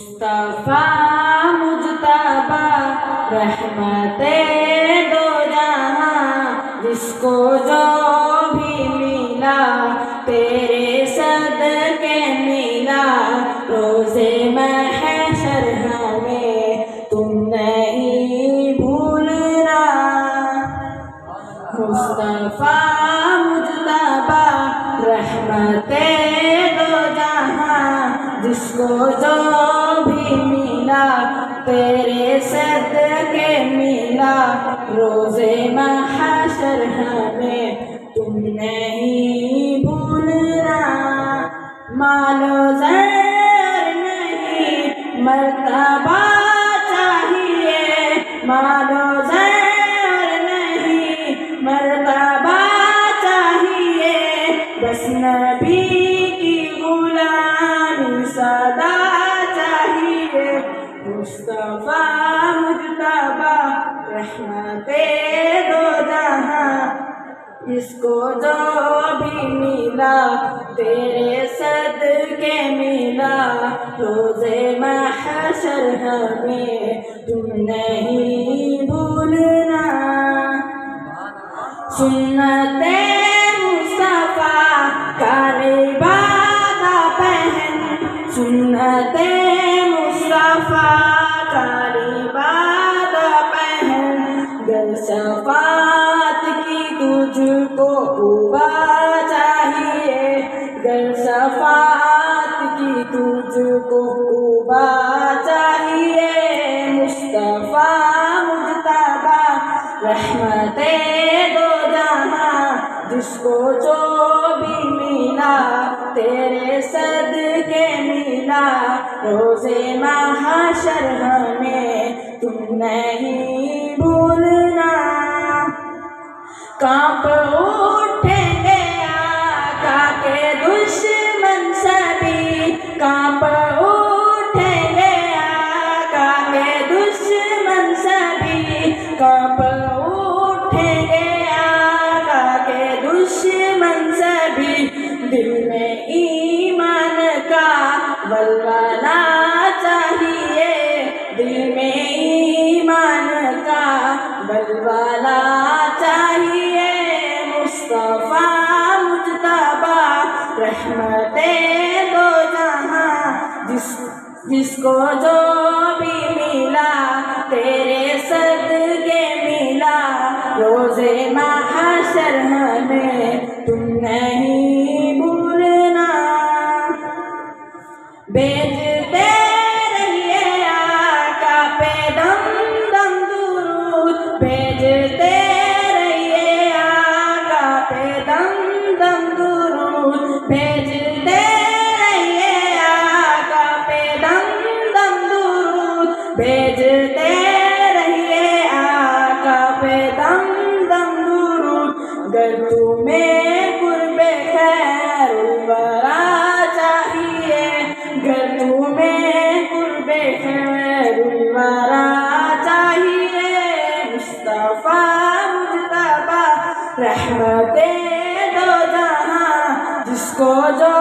مصطفیٰ مجتبیٰ رحمت دو جہاں، جس کو جو بھی ملا تیرے صدقے ملا، روزے محشر ہمیں تم نہیں بھولنا۔ مصطفیٰ مجتبیٰ رحمت دو جہاں، جس کو جو بھی ملا تیرے صدقے ملا، روزے محشر ہمیں تم نہیں بھولنا۔ مال و زر نہیں مرتبہ چاہیے، مال و زر نہیں مرتبہ چاہیے، بس نبی کی غلامی سدا چاہیے۔ مصطفیٰ مجتبیٰ رحمت دو جہاں، جس کو جو بھی ملا تیرے صدقے ملا، روزے محشر ہمیں تم نہیں بھولنا۔ سنت مصطفیٰ کا لبادہ پہن، سنت مصطفیٰ کا لبادہ پہن، گر شفاعت کی تجھ کو قبا چاہیے، گر شفاعت کی تجھ کو قبا چاہیے۔ مصطفیٰ مجتبیٰ رحمت دو جہاں، جس کو جو بھی ملا تیرے صدقے ملا، روزے محشر ہمیں تم نہیں بھولنا۔ کانپ اٹھیں گے آقا کے دشمن سبھی، کانپ اٹھیں گے آقا کے دشمن سبھی، کانپ اٹھیں گے آقا کے دشمن سبھی۔ دل میں ایمان کا ولولہ چاہیے، دل میں ایمان کا ولولہ چاہیے۔ مصطفیٰ مجتبیٰ رحمت دو جہاں، جس کو جو بھی ملا تیرے صدقے ملا، روزے محشر ہمیں تم نہیں بھولنا۔ بھیجتے رہیے آقا پہ دم دم درود، بھیجتے رہیے آقا پہ دم دم درود، بھیجتے رہیے آقا پہ دم دم درود، بھیجتے رہیے آقا پہ دم دم درود۔ گر تمہیں قرب خیر الورا چاہیے، گر تمہیں قرب خیر الورا چاہیے، مصطفیٰ مجتبیٰ رحمت دو جہاں، جس کو جو